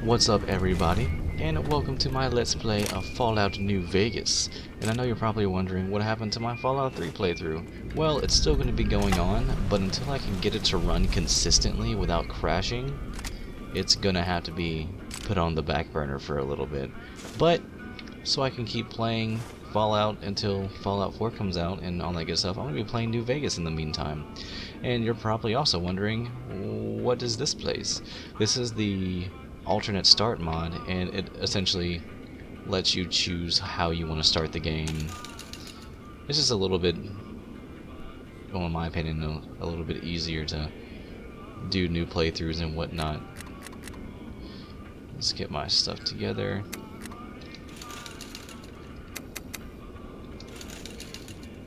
What's up everybody, and welcome to my Let's Play of Fallout New Vegas. And I know you're probably wondering what happened to my Fallout 3 playthrough. Well, it's still going to be going on, but until I can get it to run consistently without crashing, it's going to have to be put on the back burner for a little bit. But, so I can keep playing Fallout until Fallout 4 comes out and all that good stuff, I'm going to be playing New Vegas in the meantime. And you're probably also wondering, what is this place? This is the alternate start mod, and it essentially lets you choose how you want to start the game. It's just a little bit, well, in my opinion, a little bit easier to do new playthroughs and whatnot. Let's get my stuff together.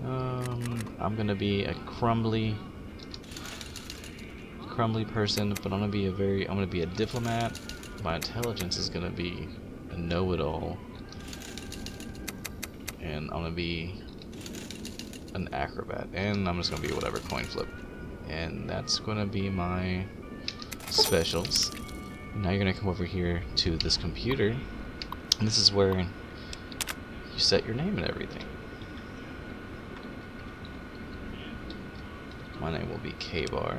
I'm gonna be a crumbly person, but I'm gonna be a diplomat. My intelligence is gonna be a know-it-all, and I'm gonna be an acrobat, and I'm just gonna be whatever, coin flip, and that's gonna be my specials. Now you're gonna come over here to this computer, and this is where you set your name and everything. My name will be K-Bar.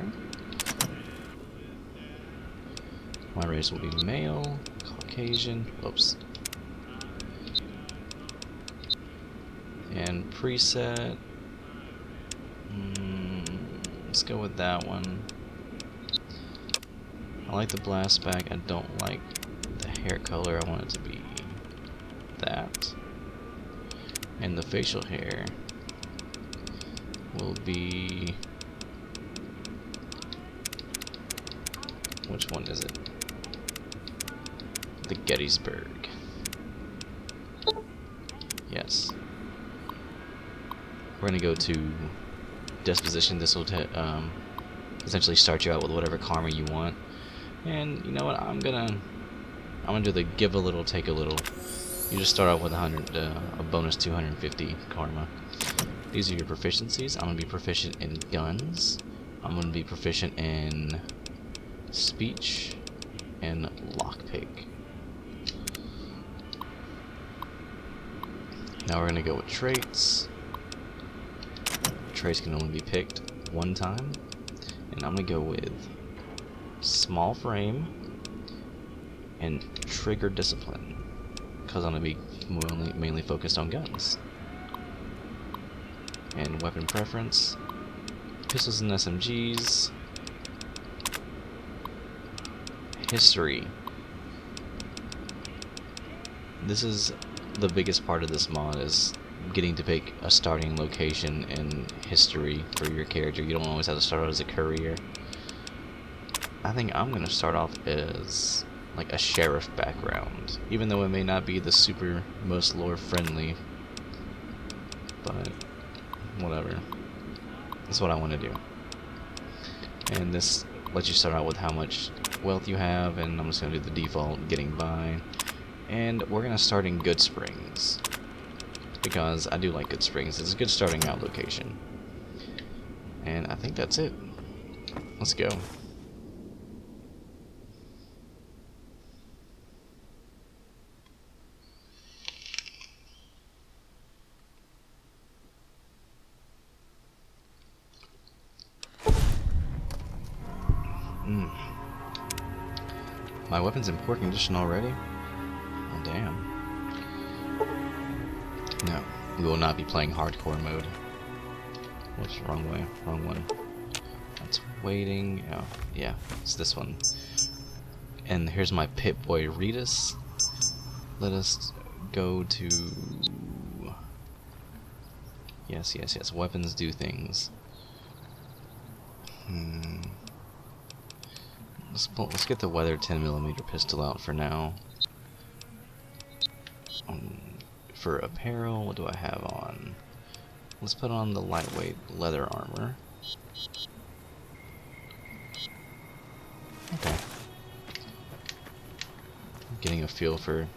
My race will be male, Caucasian, oops. And preset, let's go with that one. I like the blast back, I don't like the hair color, I want it to be that. And the facial hair will be, which one is it? The Gettysburg. Yes. We're gonna go to disposition. This will essentially start you out with whatever karma you want. And you know what? I'm gonna do the give a little, take a little. You just start out with a bonus 250 karma. These are your proficiencies. I'm gonna be proficient in guns. I'm gonna be proficient in speech and lockpick. Now we're gonna go with traits. Traits can only be picked one time, and I'm gonna go with small frame and trigger discipline, because I'm gonna be mainly focused on guns. And weapon preference, pistols and SMGs. History. This is the biggest part of this mod, is getting to pick a starting location and history for your character. You don't always have to start out as a courier. I think I'm gonna start off as like a sheriff background, even though it may not be the super most lore friendly, but whatever. That's what I want to do. And this lets you start out with how much wealth you have, and I'm just gonna do the default getting by. And we're gonna start in Goodsprings, because I do like Goodsprings. It's a good starting out location. And I think that's it. Let's go. My weapon's in poor condition already? Oh, damn. No, we will not be playing hardcore mode. Whoops, wrong way, wrong one. That's waiting. Oh, yeah, it's this one. And here's my pit boy Ritas. Let us go to... Yes, weapons do things. Let's get the weather 10mm pistol out for now. For apparel, what do I have on? Let's put on the lightweight leather armor. Okay. I'm getting a feel for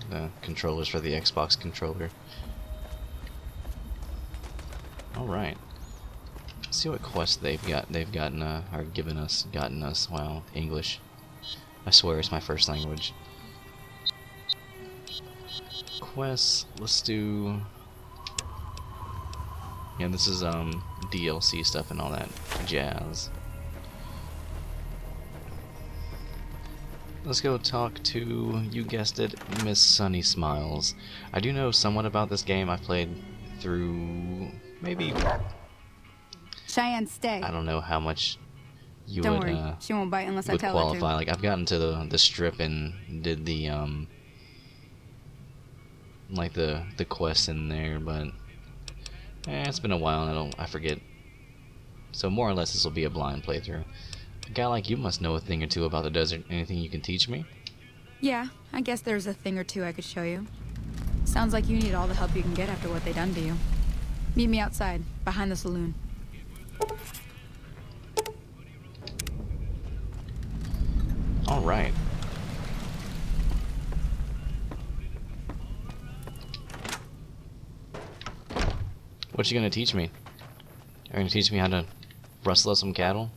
the controllers for the Xbox controller. Alright. Let's see what quests they've gotten us. Wow, English. I swear it's my first language. Quests, let's do... Yeah, this is DLC stuff and all that jazz. Let's go talk to, you guessed it, Miss Sunny Smiles. I do know somewhat about this game. I've played through maybe... Cheyenne, stay. I don't know how much you Don't would, worry, she won't bite unless I would tell qualify. her to. Like, I've gotten to the strip and did the like the quest in there, but it's been a while and I forget. So more or less this will be a blind playthrough. A guy like you must know a thing or two about the desert. Anything you can teach me? Yeah, I guess there's a thing or two I could show you. Sounds like you need all the help you can get after what they done to you. Meet me outside, behind the saloon. All right. What you gonna teach me? You're gonna teach me how to rustle some cattle?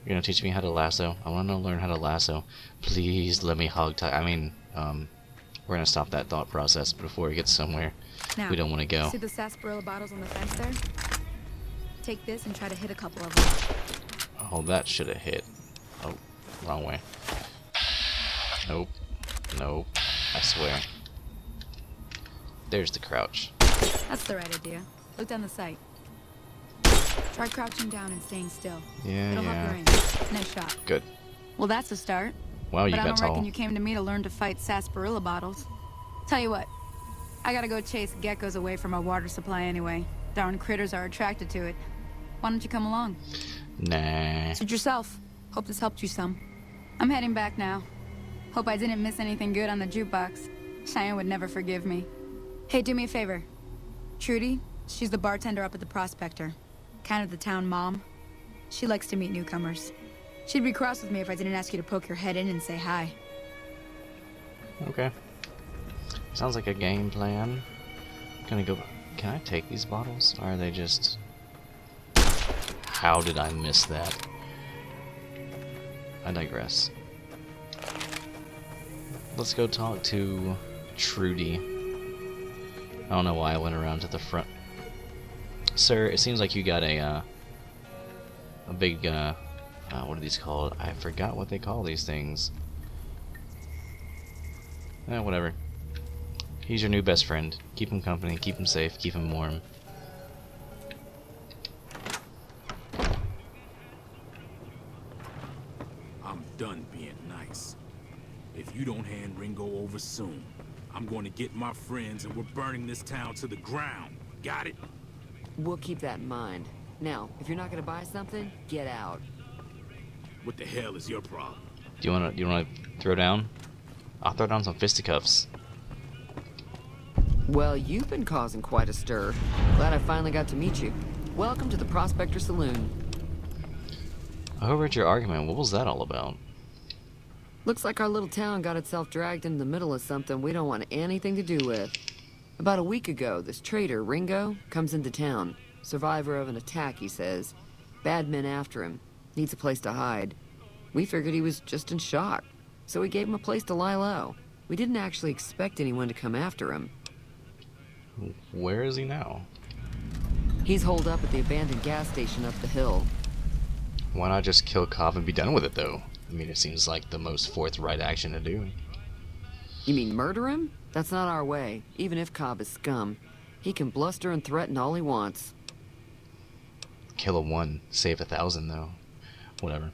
You're gonna teach me how to lasso? I wanna learn how to lasso. Please let me hog tie. I mean, we're gonna stop that thought process before it gets somewhere Now, we don't want to go. see the sarsaparilla bottles on the fence there? Take this and try to hit a couple of them. Oh, that should have hit. Oh, wrong way. Nope. Nope. I swear. There's the crouch. That's the right idea. Look down the sight. Try crouching down and staying still. Yeah, It'll yeah. help your aim. Nice shot. Good. Well, that's a start. Wow, you But I got don't tall. reckon you came to me to learn to fight sarsaparilla bottles. Tell you what, I gotta go chase geckos away from our water supply anyway. Darn critters are attracted to it. Why don't you come along? Nah. Suit yourself. Hope this helped you some. I'm heading back now. Hope I didn't miss anything good on the jukebox. Cheyenne would never forgive me. Hey, do me a favor. Trudy, she's the bartender up at the Prospector. Kind of the town mom. She likes to meet newcomers. She'd be cross with me if I didn't ask you to poke your head in and say hi. Okay. Sounds like a game plan. Gonna go... Can I take these bottles? Or are they just... How did I miss that? I digress. Let's go talk to Trudy. I don't know why I went around to the front. Sir, it seems like you got a big, what are these called? I forgot what they call these things. Whatever. He's your new best friend. Keep him company, keep him safe, keep him warm. I'm done being nice. If you don't hand Ringo over soon, I'm going to get my friends and we're burning this town to the ground. Got it? We'll keep that in mind. Now, if you're not gonna buy something, get out. What the hell is your problem? Do you wanna throw down? I'll throw down some fisticuffs. Well, you've been causing quite a stir. Glad I finally got to meet you. Welcome to the Prospector Saloon. I overheard your argument. What was that all about? Looks like our little town got itself dragged into the middle of something we don't want anything to do with. About a week ago, this traitor, Ringo, comes into town. Survivor of an attack, he says. Bad men after him. Needs a place to hide. We figured he was just in shock, so we gave him a place to lie low. We didn't actually expect anyone to come after him. Where is he now? He's holed up at the abandoned gas station up the hill. Why not just kill Cobb and be done with it, though? I mean, it seems like the most forthright action to do. You mean murder him? That's not our way, even if Cobb is scum. He can bluster and threaten all he wants. Kill a 1, save 1,000, though. Whatever.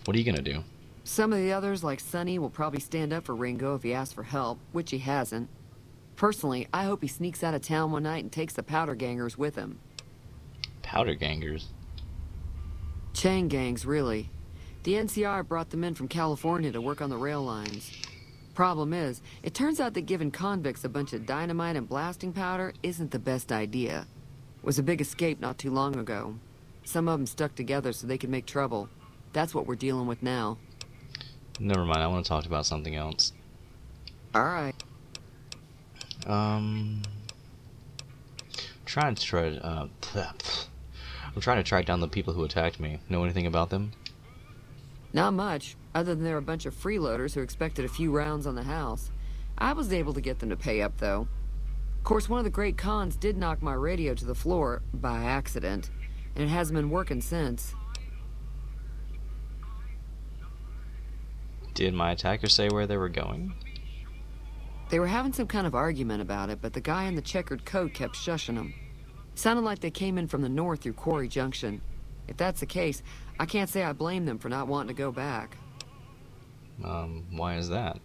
What are you gonna do? Some of the others, like Sonny, will probably stand up for Ringo if he asks for help, which he hasn't. Personally, I hope he sneaks out of town one night and takes the powder gangers with him. Powder gangers? Chain gangs, really. The NCR brought them in from California to work on the rail lines. Problem is, it turns out that giving convicts a bunch of dynamite and blasting powder isn't the best idea. It was a big escape not too long ago. Some of them stuck together so they could make trouble. That's what we're dealing with now. Never mind, I want to talk about something else. Alright. I'm trying to track down the people who attacked me. Know anything about them? Not much. other than they're a bunch of freeloaders who expected a few rounds on the house. I was able to get them to pay up, though. Of course, one of the great cons did knock my radio to the floor, by accident, and it hasn't been working since. Did my attacker say where they were going? They were having some kind of argument about it, but the guy in the checkered coat kept shushing them. Sounded like they came in from the north through Quarry Junction. If that's the case, I can't say I blame them for not wanting to go back. Why is that?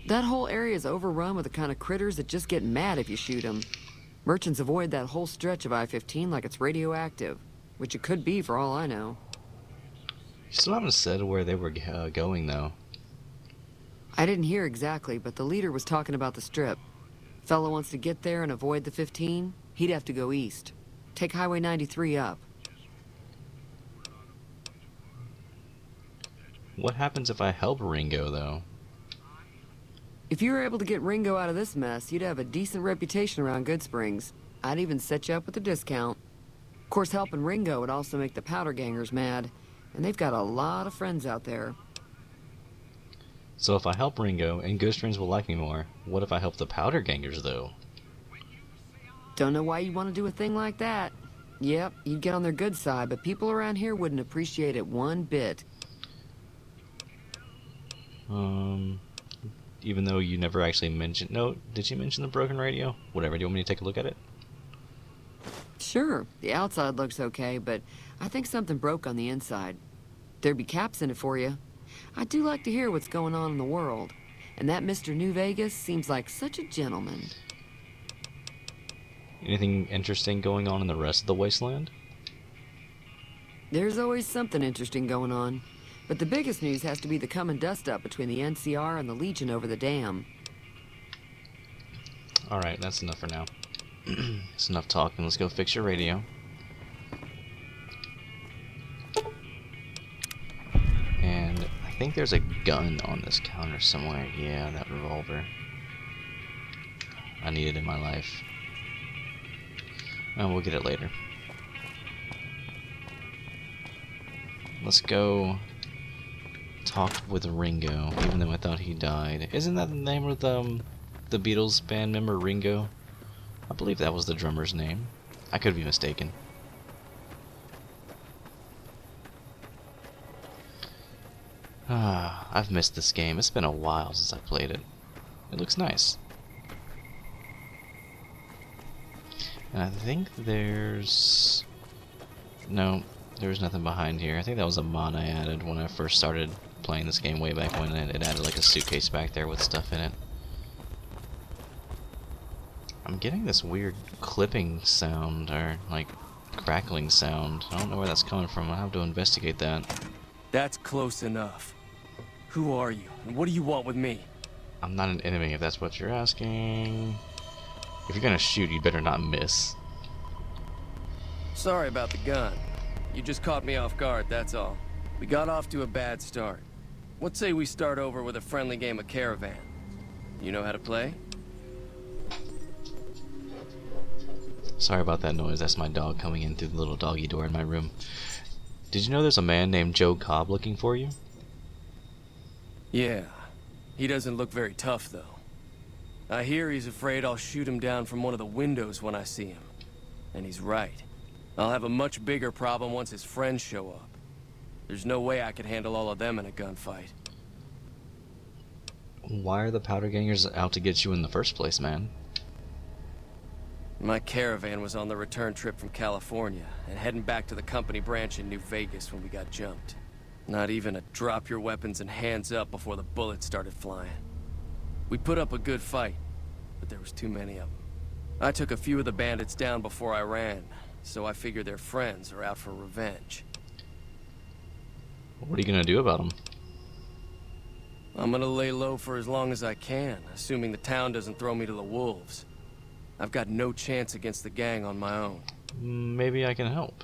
That whole area is overrun with the kind of critters that just get mad if you shoot them. Merchants avoid that whole stretch of I-15 like it's radioactive, which it could be for all I know. You still haven't said where they were going, though. I didn't hear exactly, but the leader was talking about the strip. Fellow wants to get there and avoid the 15, he'd have to go east. Take Highway 93 up. What happens if I help Ringo, though? If you were able to get Ringo out of this mess, you'd have a decent reputation around Goodsprings. I'd even set you up with a discount. Of course, helping Ringo would also make the powder gangers mad, and they've got a lot of friends out there. So if I help Ringo, and Goodsprings will like me more, what if I help the powder gangers, though? Don't know why you'd want to do a thing like that. Yep, you'd get on their good side, but people around here wouldn't appreciate it one bit. Even though you never actually mentioned... No, did she mention the broken radio? Whatever, do you want me to take a look at it? Sure, the outside looks okay, but I think something broke on the inside. There'd be caps in it for you. I do like to hear what's going on in the world. And that Mr. New Vegas seems like such a gentleman. Anything interesting going on in the rest of the wasteland? There's always something interesting going on. But the biggest news has to be the come and dust up between the NCR and the Legion over the dam. Alright, that's enough for now. It's enough talking. Let's go fix your radio. And I think there's a gun on this counter somewhere. Yeah, that revolver. I need it in my life. Oh, we'll get it later. Let's go talk with Ringo, even though I thought he died. Isn't that the name of the Beatles band member, Ringo? I believe that was the drummer's name. I could be mistaken. I've missed this game. It's been a while since I played it. It looks nice. And I think there's... No, there's nothing behind here. I think that was a mod I added when I first started playing this game way back when. It added like a suitcase back there with stuff in it. I'm getting this weird clipping sound, or like crackling sound. I don't know where that's coming from. I'll have to investigate that. That's close enough. Who are you, and what do you want with me? I'm not an enemy, if that's what you're asking. If you're gonna shoot, you better not miss. Sorry about the gun. You just caught me off guard, that's all. We got off to a bad start. What say we start over with a friendly game of Caravan? You know how to play? Sorry about that noise. That's my dog coming in through the little doggy door in my room. Did you know there's a man named Joe Cobb looking for you? Yeah. He doesn't look very tough, though. I hear he's afraid I'll shoot him down from one of the windows when I see him. And he's right. I'll have a much bigger problem once his friends show up. There's no way I could handle all of them in a gunfight. Why are the powder gangers out to get you in the first place, man? My caravan was on the return trip from California and heading back to the company branch in New Vegas when we got jumped. Not even a drop your weapons and hands up before the bullets started flying. We put up a good fight, but there was too many of them. I took a few of the bandits down before I ran, so I figure their friends are out for revenge. What are you gonna do about them? I'm gonna lay low for as long as I can, assuming the town doesn't throw me to the wolves. I've got no chance against the gang on my own. Maybe I can help.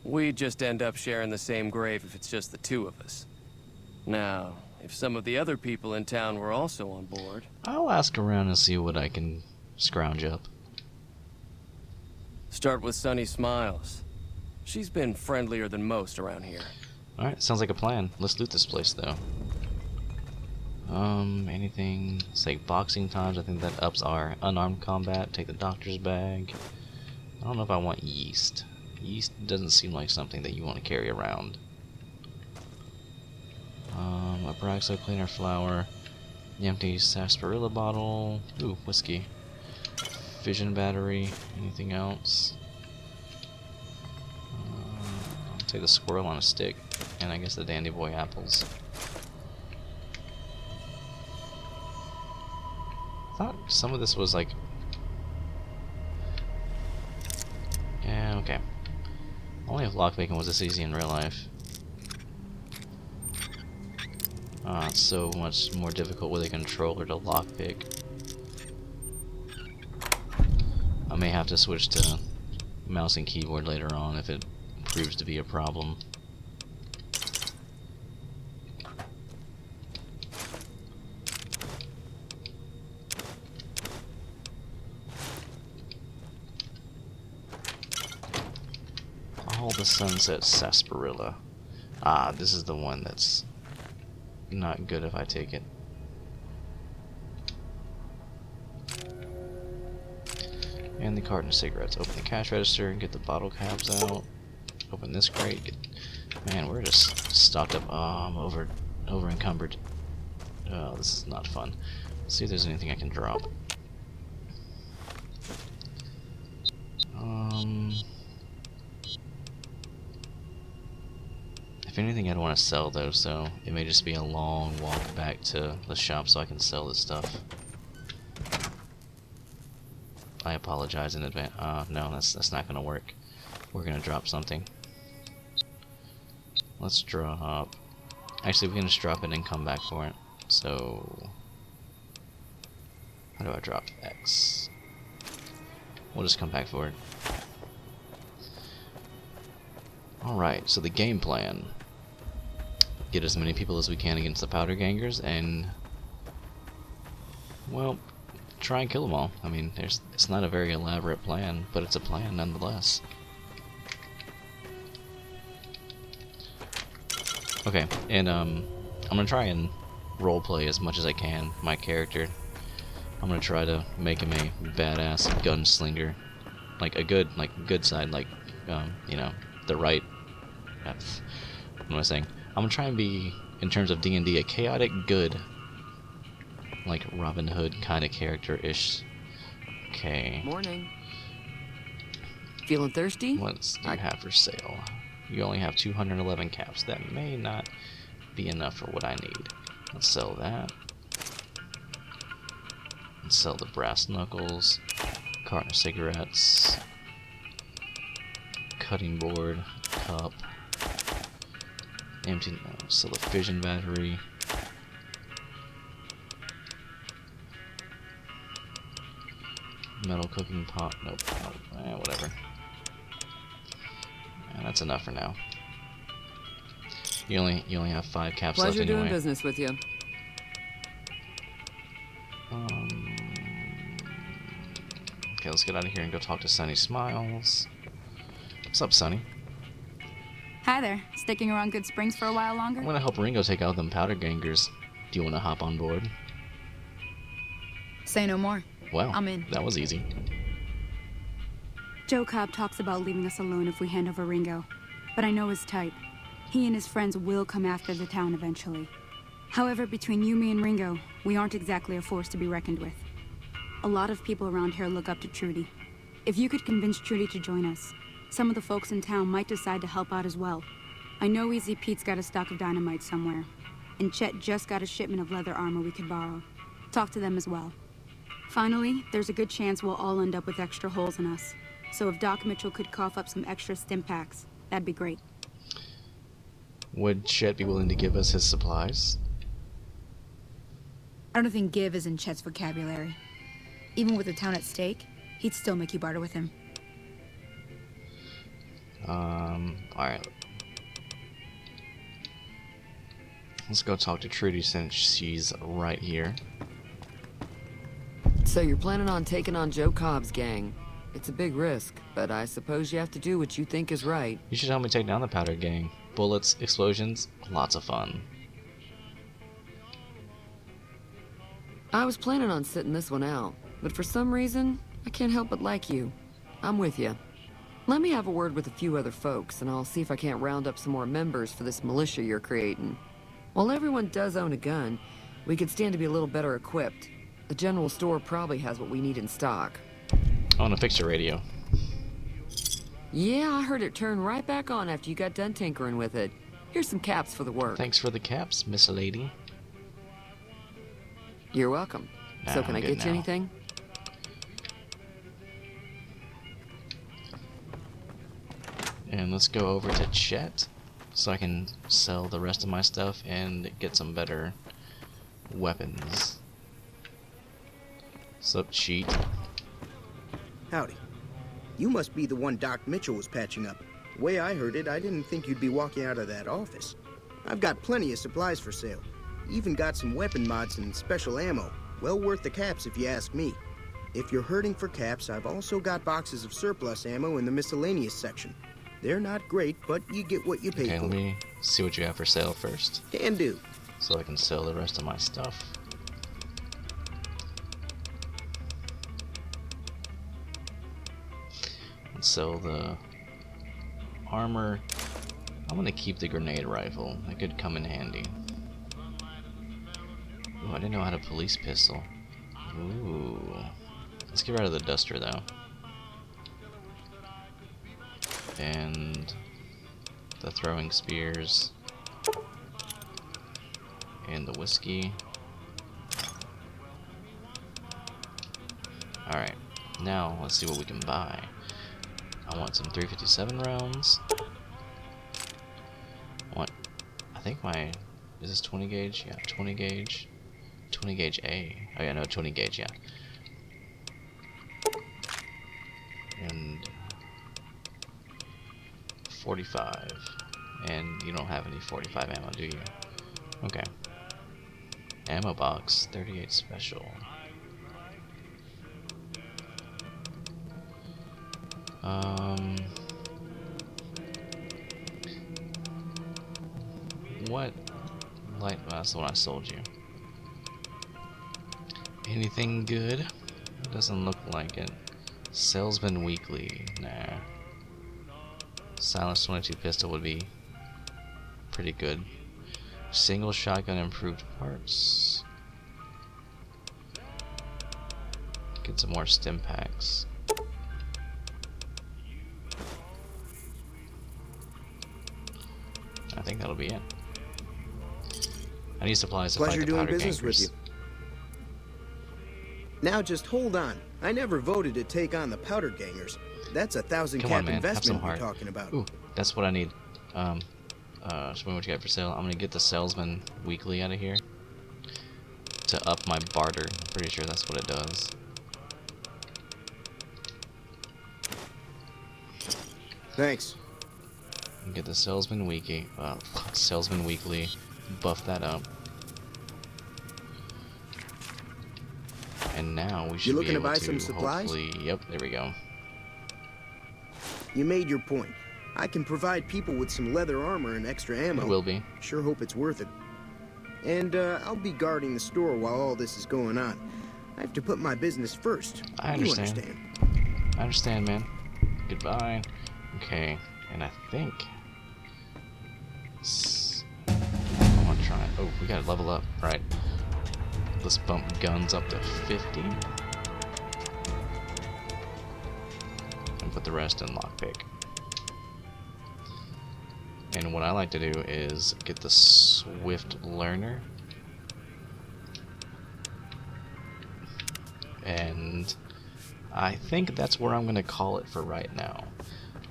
We'd just end up sharing the same grave if it's just the two of us. Now, if some of the other people in town were also on board... I'll ask around and see what I can scrounge up. Start with Sunny Smiles. She's been friendlier than most around here. Alright, sounds like a plan. Let's loot this place, though. Anything... say boxing times. I think that ups our unarmed combat. Take the doctor's bag. I don't know if I want yeast. Yeast doesn't seem like something that you want to carry around. A Braxo cleaner flower. The empty sarsaparilla bottle. Ooh, whiskey. Fission battery. Anything else? I'll take the squirrel on a stick. And I guess the Dandy Boy apples. I thought some of this was like... yeah, okay. Only if lockpicking was this easy in real life. It's so much more difficult with a controller to lockpick. I may have to switch to mouse and keyboard later on if it proves to be a problem. All the Sunset Sarsaparilla. Ah, this is the one that's not good if I take it. And the carton of cigarettes. Open the cash register, get the bottle caps out. Open this crate. Man, we're just stocked up. I'm over encumbered. Oh, this is not fun. Let's see if there's anything I can drop. If anything, I'd want to sell those, so it may just be a long walk back to the shop so I can sell this stuff. I apologize in advance. No, that's not gonna work. We're gonna drop something. Let's drop... actually, we can just drop it and come back for it. So... how do I drop X? We'll just come back for it. Alright, so the game plan. Get as many people as we can against the powder gangers and... well, try and kill them all. I mean, it's not a very elaborate plan, but it's a plan nonetheless. Okay, and I'm gonna try and roleplay as much as I can my character. I'm gonna try to make him a badass gunslinger, like a good side, like you know, the right. What am I saying? I'm gonna try and be, in terms of D&D, a chaotic good, like Robin Hood kind of character-ish. Okay. Morning. Feeling thirsty? What do you have for sale? You only have 211 caps. That may not be enough for what I need. Let's sell that. Let's sell the brass knuckles, carton of cigarettes, cutting board, cup, empty, sell a fission battery. Metal cooking pot. Nope. Whatever. Yeah, that's enough for now. You only have 5 caps left Pleasure anyway. doing business with you. Okay, let's get out of here and go talk to Sunny Smiles. What's up, Sunny? Hi there. Sticking around Goodsprings for a while longer? I'm gonna help Ringo take out them powder gangers. Do you want to hop on board? Say no more. Well, I'm in. that was easy. Joe Cobb talks about leaving us alone if we hand over Ringo, but I know his type. He and his friends will come after the town eventually. However, between you, me, and Ringo, we aren't exactly a force to be reckoned with. A lot of people around here look up to Trudy. If you could convince Trudy to join us, some of the folks in town might decide to help out as well. I know Easy Pete's got a stock of dynamite somewhere, and Chet just got a shipment of leather armor we could borrow. Talk to them as well. Finally, there's a good chance we'll all end up with extra holes in us. So if Doc Mitchell could cough up some extra stim packs, that'd be great. Would Chet be willing to give us his supplies? I don't think give is in Chet's vocabulary. Even with the town at stake, he'd still make you barter with him. Alright. Let's go talk to Trudy since she's right here. So you're planning on taking on Joe Cobb's gang. It's a big risk, but I suppose you have to do what you think is right. You should help me take down the powder gang. bullets, explosions, lots of fun. I was planning on sitting this one out, but for some reason, I can't help but like you. I'm with you. Let me have a word with a few other folks, and I'll see if I can't round up some more members for this militia you're creating. While everyone does own a gun, we could stand to be a little better equipped. The general store probably has what we need in stock. I want to fix your radio. Yeah, I heard it turn right back on after you got done tinkering with it. Here's some caps for the work. Thanks for the caps, Miss Lady. You're welcome. Nah, So can I'm I good get you now. anything? And let's go over to Chet so I can sell the rest of my stuff and get some better weapons. Sup, cheat? Howdy. You must be the one Doc Mitchell was patching up. The way I heard it, I didn't think you'd be walking out of that office. I've got plenty of supplies for sale. Even got some weapon mods and special ammo. Well worth the caps if you ask me. If you're hurting for caps, I've also got boxes of surplus ammo in the miscellaneous section. They're not great, but you get what you pay Okay, for. let me see what you have for sale first, Can do. so I can sell the rest of my stuff. Let's sell the armor. I'm gonna keep the grenade rifle. That could come in handy. Ooh, I didn't know how to police pistol. Ooh. Let's get rid of the duster though. And the throwing spears. And the whiskey. Alright, now let's see what we can buy. I want some 357 rounds. I think my, is this 20 gauge? Yeah, 20 gauge. 20 gauge A. Oh yeah, no, 20 gauge, yeah. And 45. And you don't have any 45 ammo, do you? Okay. Ammo box, 38 special. What light? Well, that's the one I sold you. Anything good? Doesn't look like it. Salesman Weekly. Nah. Silence 22 pistol would be pretty good. Single shotgun improved parts. Get some more stim packs. I think that'll be it. I need supplies to fight Pleasure the doing powder business with gangers. you. Now just hold on. I never voted to take on the powder gangers. That's a 1,000 Come on, cap man. Have some investment you're heart. talking about. Ooh, that's what I need. Show me what you got for sale. I'm gonna get the Salesman Weekly out of here to up my barter. I'm pretty sure that's what it does. Thanks. Get the Salesman Weekly. Salesman Weekly. Buff that up. And now we should looking be to able buy to some supplies? hopefully. Yep, there we go. You made your point. I can provide people with some leather armor and extra ammo. It will be. Sure hope it's worth it. And I'll be guarding the store while all this is going on. I have to put my business first. I You understand. I understand, man. Goodbye. Okay, and I think I want to try. Oh, we gotta level up, right? Let's bump guns up to 50 and put the rest in lockpick. And what I like to do is get the Swift Learner. And I think that's where I'm going to call it for right now.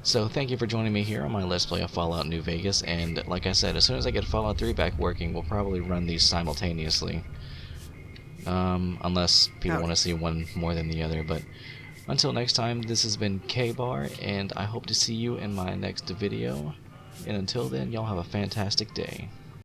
So thank you for joining me here on my Let's Play of Fallout New Vegas. And like I said, as soon as I get Fallout 3 back working, we'll probably run these simultaneously. Unless people want to see one more than the other. But until next time, this has been K-Bar, and I hope to see you in my next video. And until then, y'all have a fantastic day.